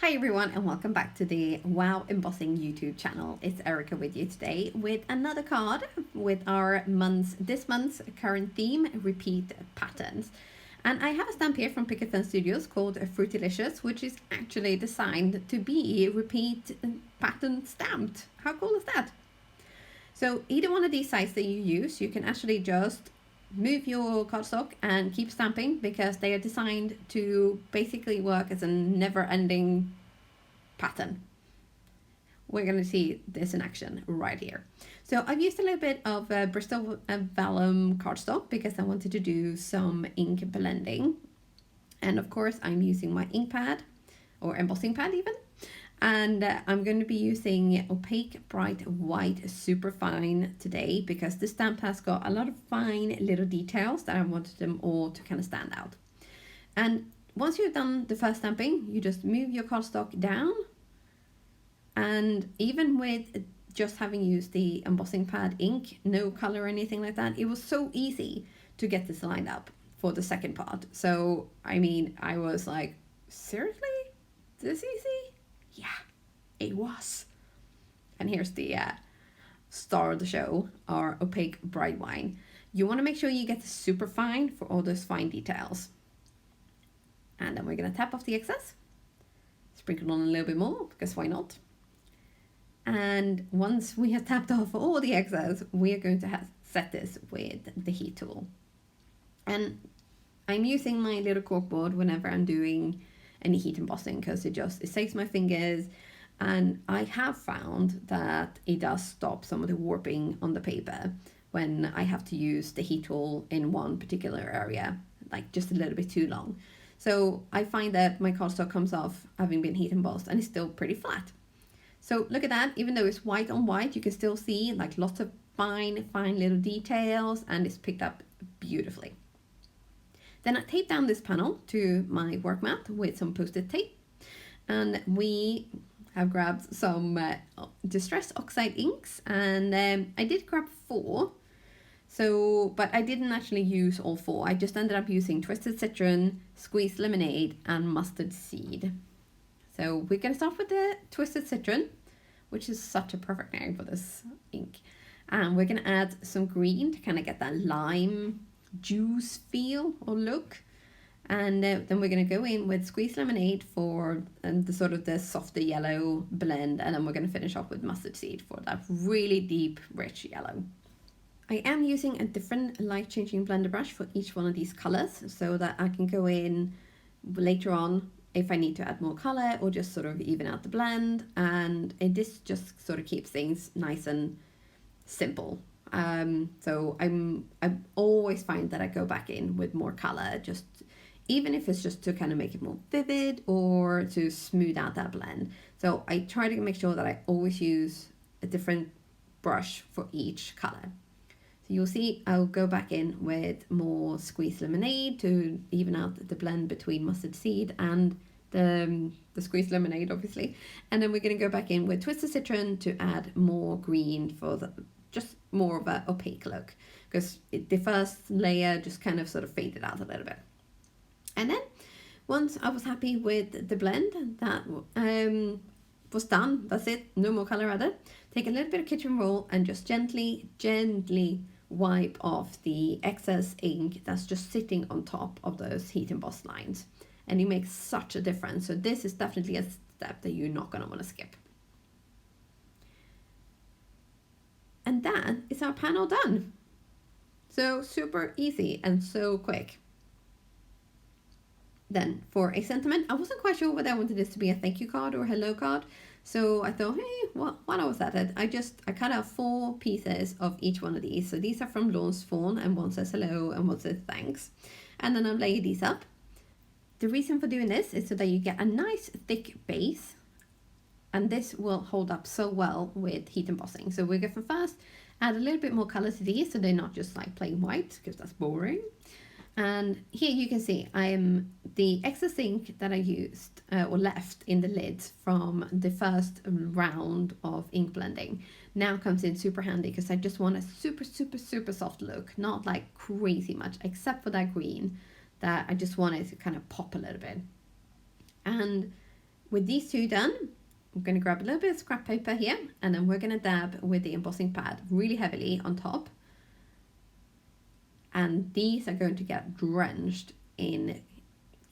Hi everyone and welcome back to the Wow Embossing YouTube channel. It's Erica with you today with another card with our this month's current theme, repeat patterns. And I have a stamp here from Picket Fence Studios called Fruitylicious, which is actually designed to be repeat pattern stamped. How cool is that? So either one of these sites that you use, you can actually just move your cardstock and keep stamping because they are designed to basically work as a never-ending pattern. We're going to see this in action right here. So I've used a little bit of Bristol Vellum cardstock because I wanted to do some ink blending. And of course I'm using my ink pad or embossing pad even. And I'm going to be using Opaque Bright White Super Fine today because the stamp has got a lot of fine little details that I wanted them all to kind of stand out. And once you've done the first stamping, you just move your cardstock down. And even with just having used the embossing pad ink, no color or anything like that, it was so easy to get this lined up for the second part. So, I mean, I was like, seriously? This easy? Yeah, it was. And here's the star of the show, our Opaque Bright Wine. You want to make sure you get the super fine for all those fine details. And then we're going to tap off the excess. Sprinkle on a little bit more, because why not? And once we have tapped off all the excess, we are going to set this with the heat tool. And I'm using my little corkboard whenever I'm doing any heat embossing because it saves my fingers, and I have found that it does stop some of the warping on the paper when I have to use the heat tool in one particular area, like just a little bit too long. So I find that my cardstock comes off having been heat embossed and it's still pretty flat. So look at that, even though it's white on white, you can still see like lots of fine little details, and it's picked up beautifully. Then I tape down this panel to my work mat with some post-it tape, and we have grabbed some Distress Oxide inks, and I did grab 4, but I didn't actually use all 4. I just ended up using Twisted Citron, Squeezed Lemonade, and Mustard Seed. So we're going to start with the Twisted Citron, which is such a perfect name for this ink, and we're going to add some green to kind of get that lime juice feel or look, and then we're going to go in with Squeezed Lemonade for the sort of the softer yellow blend, and then we're going to finish off with Mustard Seed for that really deep rich yellow. I am using a different light changing blender brush for each one of these colors so that I can go in later on if I need to add more color or just sort of even out the blend, and this just sort of keeps things nice and simple. So I always find that I go back in with more color, just even if it's just to kind of make it more vivid or to smooth out that blend. So I try to make sure that I always use a different brush for each color. So you'll see I'll go back in with more Squeezed Lemonade to even out the blend between Mustard Seed and the Squeezed Lemonade, obviously. And then we're going to go back in with Twisted Citron to add more green for just more of an opaque look, because the first layer just kind of sort of faded out a little bit. And then once I was happy with the blend, that was done. That's it, no more color added. Take a little bit of kitchen roll and just gently wipe off the excess ink that's just sitting on top of those heat embossed lines, and it makes such a difference. So this is definitely a step that you're not going to want to skip. And that is our panel done. So super easy and so quick. Then for a sentiment, I wasn't quite sure whether I wanted this to be a thank you card or a hello card. So I thought, hey, while I was at it, I cut out 4 pieces of each one of these. So these are from Lawn's Fawn, and one says hello and one says thanks. And then I'll lay these up. The reason for doing this is so that you get a nice thick base, and this will hold up so well with heat embossing. So we're going to first add a little bit more color to these so they're not just like plain white, because that's boring. And here you can see the excess ink that I used or left in the lids from the first round of ink blending now comes in super handy, because I just want a super soft look, not like crazy much, except for that green that I just wanted to kind of pop a little bit. And with these two done, I'm going to grab a little bit of scrap paper here, and then we're going to dab with the embossing pad really heavily on top. And these are going to get drenched in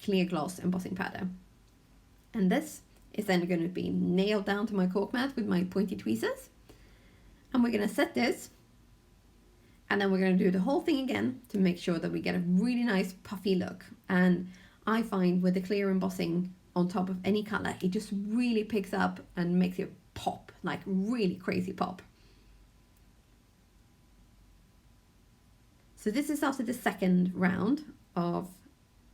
clear gloss embossing powder. And this is then going to be nailed down to my cork mat with my pointy tweezers. And we're going to set this, and then we're going to do the whole thing again to make sure that we get a really nice puffy look. And I find with the clear embossing on top of any color, it just really picks up and makes it pop, like really crazy pop. So this is after the second round of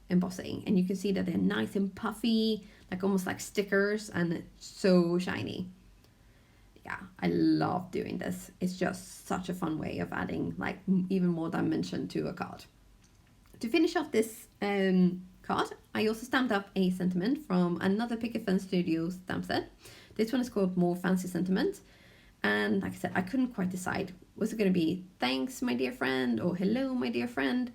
embossing, and you can see that they're nice and puffy, like almost like stickers, and it's so shiny. Yeah, I love doing this. It's just such a fun way of adding like even more dimension to a card. To finish off this card, I also stamped up a sentiment from another Picket Fence Studios stamp set. This one is called More Fancy Sentiment. And like I said, I couldn't quite decide. Was it going to be thanks, my dear friend, or hello, my dear friend?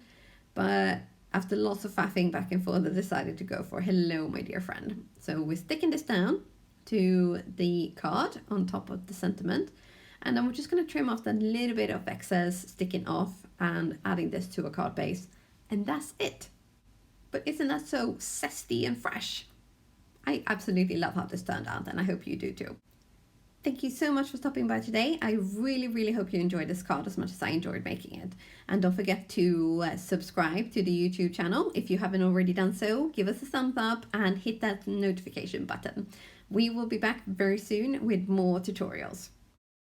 But after lots of faffing back and forth, I decided to go for hello, my dear friend. So we're sticking this down to the card on top of the sentiment. And then we're just going to trim off that little bit of excess sticking off and adding this to a card base. And that's it. But isn't that so zesty and fresh? I absolutely love how this turned out, and I hope you do too. Thank you so much for stopping by today. I really hope you enjoyed this card as much as I enjoyed making it. And don't forget to subscribe to the YouTube channel. If you haven't already done so, give us a thumbs up and hit that notification button. We will be back very soon with more tutorials.